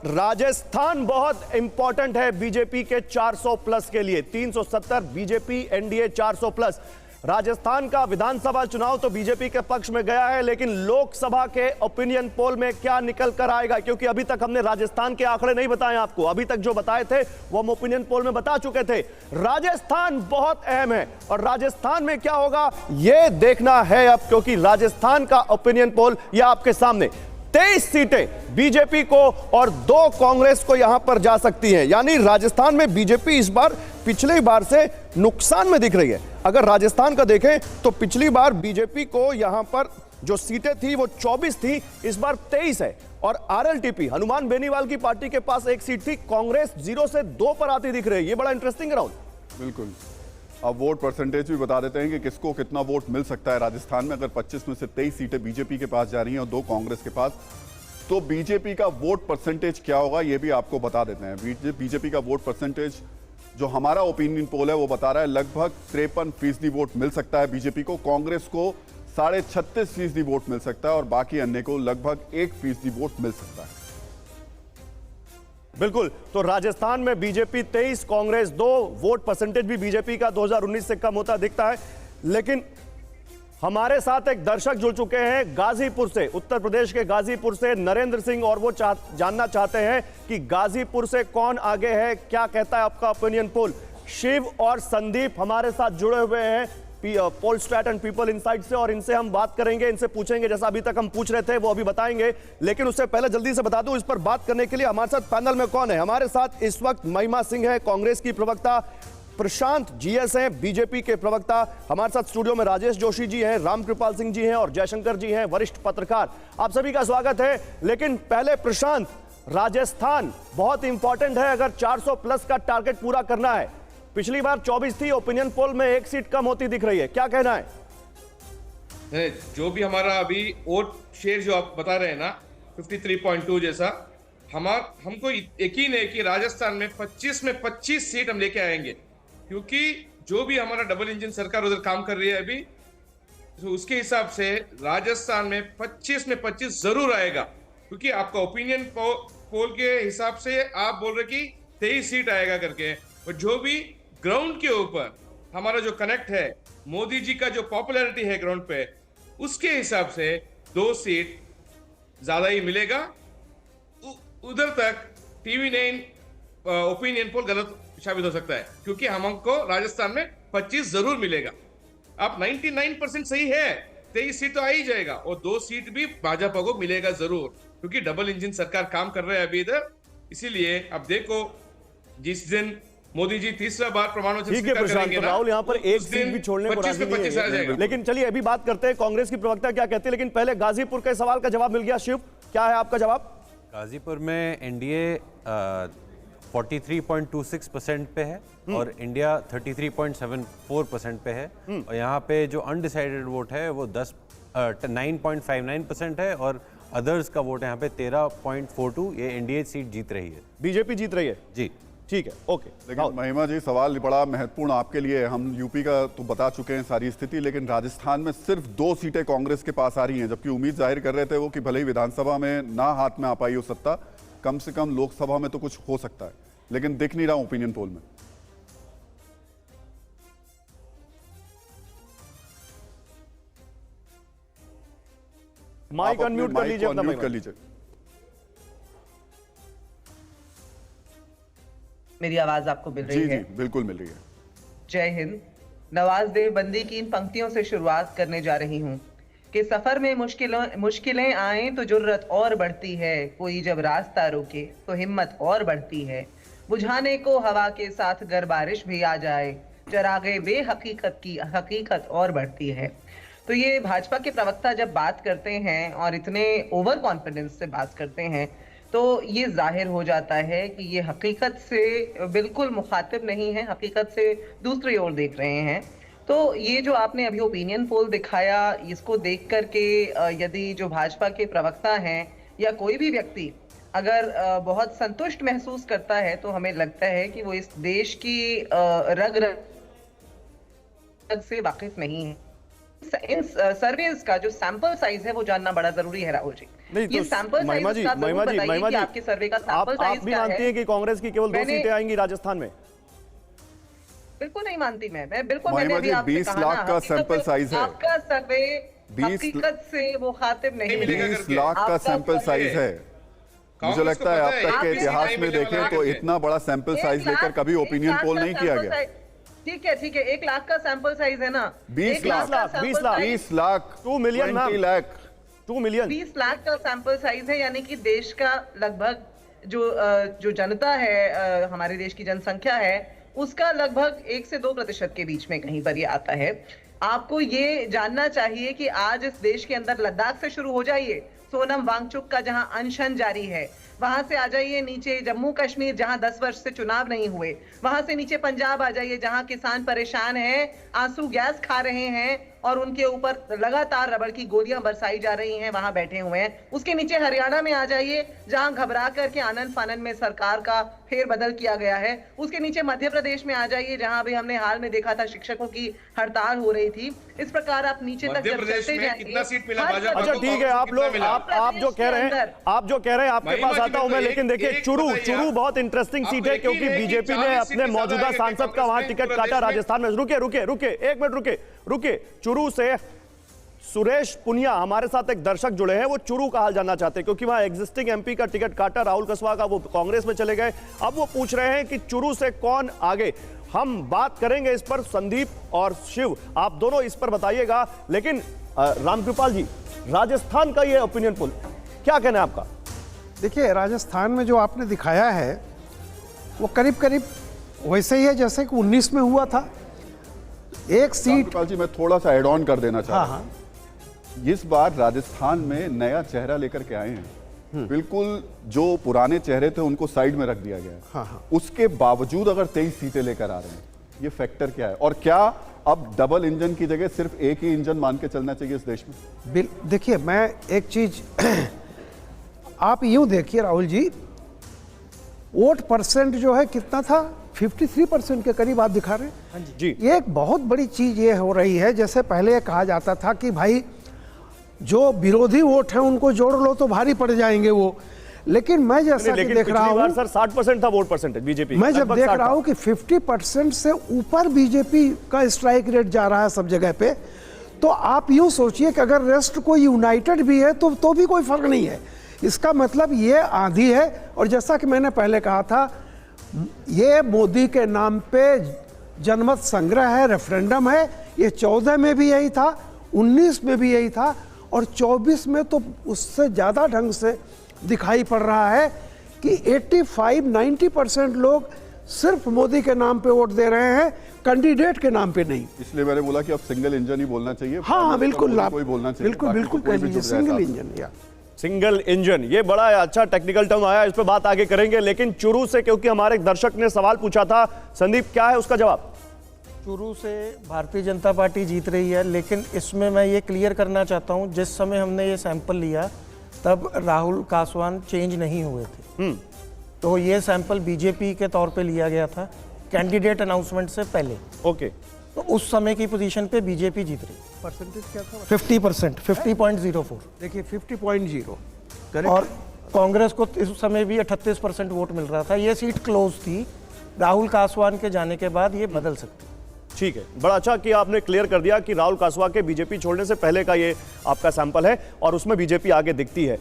राजस्थान बहुत इंपॉर्टेंट है बीजेपी के 400 प्लस के लिए। 370 बीजेपी, एनडीए 400 प्लस। राजस्थान का विधानसभा चुनाव तो बीजेपी के पक्ष में गया है, लेकिन लोकसभा के ओपिनियन पोल में क्या निकल कर आएगा, क्योंकि अभी तक हमने राजस्थान के आंकड़े नहीं बताए आपको। अभी तक जो बताए थे वो हम ओपिनियन पोल में बता चुके थे। राजस्थान बहुत अहम है और राजस्थान में क्या होगा यह देखना है अब, क्योंकि राजस्थान का ओपिनियन पोल यह आपके सामने। 23 सीटें बीजेपी को और 2 कांग्रेस को यहां पर जा सकती हैं। यानी राजस्थान में बीजेपी इस बार पिछली बार से नुकसान में दिख रही है। अगर राजस्थान का देखें तो पिछली बार बीजेपी को यहां पर जो सीटें थी वो 24 थी, इस बार 23 है। और आरएलटीपी हनुमान बेनीवाल की पार्टी के पास 1 सीट थी। कांग्रेस 0 से 2 पर आती दिख रही है। ये बड़ा इंटरेस्टिंग है राहुल। बिल्कुल। अब वोट परसेंटेज भी बता देते हैं कि किसको कितना वोट मिल सकता है राजस्थान में। अगर 25 में से 23 सीटें बीजेपी के पास जा रही हैं और 2 कांग्रेस के पास, तो बीजेपी का वोट परसेंटेज क्या होगा ये भी आपको बता देते हैं। बीजेपी का वोट परसेंटेज जो हमारा ओपिनियन पोल है वो बता रहा है लगभग 53% वोट मिल सकता है बीजेपी को। कांग्रेस को 36.5% वोट मिल सकता है और बाकी अन्य को लगभग 1% वोट मिल सकता है। बिल्कुल। तो राजस्थान में बीजेपी 23, कांग्रेस 2। वोट परसेंटेज भी बीजेपी का 2019 से कम होता दिखता है। लेकिन हमारे साथ एक दर्शक जुड़ चुके हैं गाजीपुर से, उत्तर प्रदेश के गाजीपुर से, नरेंद्र सिंह, और वो जानना चाहते हैं कि गाजीपुर से कौन आगे है, क्या कहता है आपका ओपिनियन पोल। शिव और संदीप हमारे साथ जुड़े हुए हैं पोलस्टैट एंड पीपल इनसाइट से, और इनसे हम बात करेंगे, इनसे पूछेंगे जैसा अभी तक हम पूछ रहे थे वो अभी बताएंगे। लेकिन उससे पहले जल्दी से बता दूं इस पर बात करने के लिए हमारे साथ पैनल में कौन है। हमारे साथ इस वक्त महिमा सिंह है, कांग्रेस की प्रवक्ता। प्रशांत जीएस हैं, बीजेपी के प्रवक्ता। हमारे साथ स्टूडियो में राजेश जोशी जी हैं, रामकृपाल सिंह जी हैं और जयशंकर जी हैं, वरिष्ठ पत्रकार। आप सभी का स्वागत है। लेकिन पहले प्रशांत, राजस्थान बहुत इंपॉर्टेंट है अगर 400 प्लस का टारगेट पूरा करना है। पिछली बार 24 थी, ओपिनियन पोल में 1 सीट कम होती दिख रही है, क्या कहना है? जो भी हमारा अभी वोट शेयर जो आप बता रहे हैं ना 53.2 जैसा, हमको यकीन है कि राजस्थान में 25 में 25 सीट हम लेके आएंगे, क्योंकि जो भी हमारा डबल इंजन सरकार उधर काम कर रही है अभी, तो उसके हिसाब से राजस्थान में 25 में 25 जरूर आएगा। क्योंकि आपका ओपिनियन पोल के हिसाब से आप बोल रहे कि 23 सीट आएगा करके, और जो भी ग्राउंड के ऊपर हमारा जो कनेक्ट है, मोदी जी का जो पॉपुलैरिटी है ग्राउंड पे, उसके हिसाब से 2 सीट ज्यादा ही मिलेगा। उधर तक टीवी9 ओपिनियन पोल गलत साबित हो सकता है, क्योंकि हमको राजस्थान में 25 जरूर मिलेगा। अब 99% सही है, 23 सीट तो आ ही जाएगा और 2 सीट भी भाजपा को मिलेगा जरूर, क्योंकि डबल इंजन सरकार काम कर रहे हैं अभी इधर। इसीलिए अब देखो, जिस दिन मोदी जी तीसरा बार प्रमाण वचन स्वीकार करेंगे ना, राहुल यहाँ पर 1 सीट भी छोड़ने को राजी नहीं है। लेकिन चलिए अभी बात करते हैं कांग्रेस की प्रवक्ता क्या कहते हैं। लेकिन पहले गाजीपुर के सवाल का जवाब मिल गया। शिव, क्या है आपका जवाब? गाजीपुर में एनडीए 43.26% पे है और इंडिया 33.74% पे है। और यहाँ पे जो अनडिसाइडेड वोट है वो 9.59% है और अदर्स का वोट यहाँ पे 13.42। ये एनडीए सीट जीत रही है, बीजेपी जीत रही है जी। ठीक है, ओके। लेकिन महिमा जी, सवाल बड़ा महत्वपूर्ण आपके लिए। हम यूपी का तो बता चुके हैं सारी स्थिति, लेकिन राजस्थान में सिर्फ 2 सीटें कांग्रेस के पास आ रही हैं, जबकि उम्मीद जाहिर कर रहे थे वो कि भले ही विधानसभा में ना हाथ में आ पाई हो सत्ता, कम से कम लोकसभा में तो कुछ हो सकता है, लेकिन दिख नहीं रहा ओपिनियन पोल में। माइक अनम्यूट कर लीजिए, अनम्यूट कर लीजिए। मेरी आवाज आपको मिल रही है? जी, बिल्कुल मिल रही है। जय हिंद। नवाज़ बंदी की इन पंक्तियों से शुरुआत करने जा रही हूँ कि सफर में मुश्किलें आए तो जुर्रत और बढ़ती है, कोई जब रास्ता रोके तो हिम्मत और बढ़ती है, बुझाने को हवा के साथ गर बारिश भी आ जाए, चरागे बेहकीकत की हकीकत और बढ़ती है। तो ये भाजपा के प्रवक्ता जब बात करते हैं और इतने ओवर कॉन्फिडेंस से बात करते हैं, तो ये जाहिर हो जाता है कि ये हकीकत से बिल्कुल मुखातिब नहीं है, हकीकत से दूसरी ओर देख रहे हैं। तो ये जो आपने अभी ओपिनियन पोल दिखाया, इसको देख करके यदि जो भाजपा के प्रवक्ता हैं या कोई भी व्यक्ति अगर बहुत संतुष्ट महसूस करता है, तो हमें लगता है कि वो इस देश की रग रग से वाकिफ नहीं है। इन सर्वेज का जो सैंपल साइज है वो जानना बड़ा जरूरी है राहुल जी। नहीं ये तो सैंपल महिमा साइज जी, का जरूर महिमा जी, बताइए महिमा कि जी, आपके सर्वे का सैंपल आप साइज भी क्या मानती है। हैं कि कांग्रेस की केवल 2 मैंने- सीटें आएंगी राजस्थान में? बिल्कुल नहीं मानती मैं बिल्कुल महिमा मैंने अभी जी, आपसे 20 कहा लाख ना, का हकीकत सैंपल से साइज है। आपका सर्वे 20 हकीकत से वो खातिब नहीं मिलेगा मिलेगा। 20 लाख का आपका सैंपल सर्वे- साइज है। मुझे कांग्रेस लगता को है पता अब है, तक के एक इतिहास सीट में मिलने देखें वाला तो है। इतना बड़ा सैंपल साइज लेकर कभी ओपिनियन पोल नहीं किया गया। ठीक है 1 लाख का सैंपल साइज है ना, 20 1 लाख का lakh, 20 sample lakh, size- 20 lakh 2 million 20 ma'am. Lakh 2 million 20 lakh का सैंपल साइज है, यानी कि देश का लगभग जो जनता है, हमारे देश की जनसंख्या है, उसका लगभग 1 से 2% के बीच में कहीं पर ये आता है। आपको ये जानना चाहिए कि आज इस देश के अंदर लद्दाख से शुरू हो जाइए, सोनम वांगचुक का जहां अनशन जारी है, वहां से आ जाइए नीचे जम्मू कश्मीर जहां 10 वर्ष से चुनाव नहीं हुए, वहां से नीचे पंजाब आ जाइए जहां किसान परेशान हैं, आंसू गैस खा रहे हैं और उनके ऊपर लगातार रबड़ की गोलियां बरसाई जा रही हैं, वहां बैठे हुए हैं। उसके नीचे हरियाणा में आ जाइए जहां घबरा करके आनंद फानन में सरकार का फेरबदल किया गया है। उसके नीचे मध्य प्रदेश में आ जाइए जहां अभी हमने हाल में देखा था शिक्षकों की हड़ताल हो रही थी। इस प्रकार आप नीचे तक मध्य जब प्रदेश चलते में जाएंगे, कितना सीट मिला हर भाजपा अच्छा को? ठीक है, आप लोग आप जो कह रहे हैं, आप जो कह रहे हैं आपके महिमा पास जी, आता हूं मैं, एक- लेकिन देखिए एक चुरू बताइए चुरू आप। बहुत इंटरेस्टिंग सीट आपको है यकीन क्योंकि है कि बीजेपी 40 ने सीट अपने से ज्यादा मौजूदा है कि सांसद का कांग्रेस वहां ने टिकट पूरे काटा देश में? राजस्थान में। रुके एक मिनट रुके चुरू से सुरेश पुनिया हमारे साथ एक दर्शक जुड़े हैं, वो चुरू का हाल जानना चाहते हैं क्योंकि वहां एग्जिस्टिंग एमपी का टिकट काटा राहुल कसवा का, वो कांग्रेस में चले गए। अब वो पूछ रहे हैं कि चुरू से कौन आगे। हम बात करेंगे इस पर, संदीप और शिव आप दोनों इस पर बताइएगा। लेकिन रामकृपाल जी, राजस्थान का ये ओपिनियन पोल क्या कहना है आपका? देखिए, राजस्थान में जो आपने दिखाया है वो करीब करीब वैसे ही है जैसे कि 19 में हुआ था। एक सीट रामकृपाल जी, मैं थोड़ा सा एड ऑन कर देना चाहता हाँ हूं। इस बार राजस्थान में नया चेहरा लेकर के आए हैं। बिल्कुल जो पुराने चेहरे थे उनको साइड में रख दिया गया है। हाँ। उसके बावजूद अगर 23 सीटें लेकर आ रहे हैं, ये फैक्टर क्या है? और क्या अब डबल इंजन की जगह सिर्फ एक ही इंजन मान के चलना चाहिए इस देश में? देखिए, मैं एक चीज आप यूं देखिए राहुल जी, वोट परसेंट जो है कितना था, 53% के करीब आप दिखा रहे हैं जी। ये एक बहुत बड़ी चीज ये हो रही है। जैसे पहले कहा जाता था कि भाई जो विरोधी वोट है उनको जोड़ लो तो भारी पड़ जाएंगे वो, लेकिन मैं जैसा कि लेकिन देख रहा पिछली बार हूँ, सर 60% था वोट परसेंटेज बीजेपी। मैं जब देख रहा हूँ कि 50% से ऊपर बीजेपी का स्ट्राइक रेट जा रहा है सब जगह पे, तो आप यूं सोचिए कि अगर रेस्ट कोई यूनाइटेड भी है तो भी कोई फर्क नहीं है। इसका मतलब ये आंधी है। और जैसा कि मैंने पहले कहा था, ये मोदी के नाम पे जनमत संग्रह है, रेफरेंडम है। ये 14 में भी यही था, 19 में भी यही था और 24 में तो उससे ज़्यादा ढंग से दिखाई पड़ रहा है कि 85-90% लोग सिर्फ मोदी के नाम पे वोट दे रहे हैं, कैंडिडेट के नाम पे नहीं। इसलिए मैंने बोला कि अब सिंगल इंजन ही बोलना चाहिए। हाँ बिल्कुल, कोई बोलना चाहिए, बिल्कुल बाकी बिल्कुल तो कोई कह भी लीजिए जुड़ जाए सिंगल साथ में। इंजन या सिंगल इंजन, ये बड़ा अच्छा टेक्निकल टर्म आया, इस पर बात आगे करेंगे। लेकिन चुरू से क्योंकि हमारे एक दर्शक ने सवाल पूछा था, संदीप क्या है उसका जवाब? चुरू से भारतीय जनता पार्टी जीत रही है, लेकिन इसमें मैं ये क्लियर करना चाहता हूँ, जिस समय हमने ये सैंपल लिया तब राहुल कासवान चेंज नहीं हुए थे। तो ये सैंपल बीजेपी के तौर पे लिया गया था कैंडिडेट अनाउंसमेंट से पहले। ओके, तो उस समय की पोजीशन पे बीजेपी जीत रही, परसेंटेज क्या था? 50%, 50.04। देखिए 50.0 और कांग्रेस को इस समय भी 38% वोट मिल रहा था। ये सीट क्लोज थी, राहुल कासवान के जाने के बाद ये बदल सकती। ठीक है, बड़ा अच्छा कि आपने क्लियर कर दिया कि राहुल कासवा के बीजेपी छोड़ने से पहले का ये आपका सैंपल है और उसमें बीजेपी आगे दिखती है।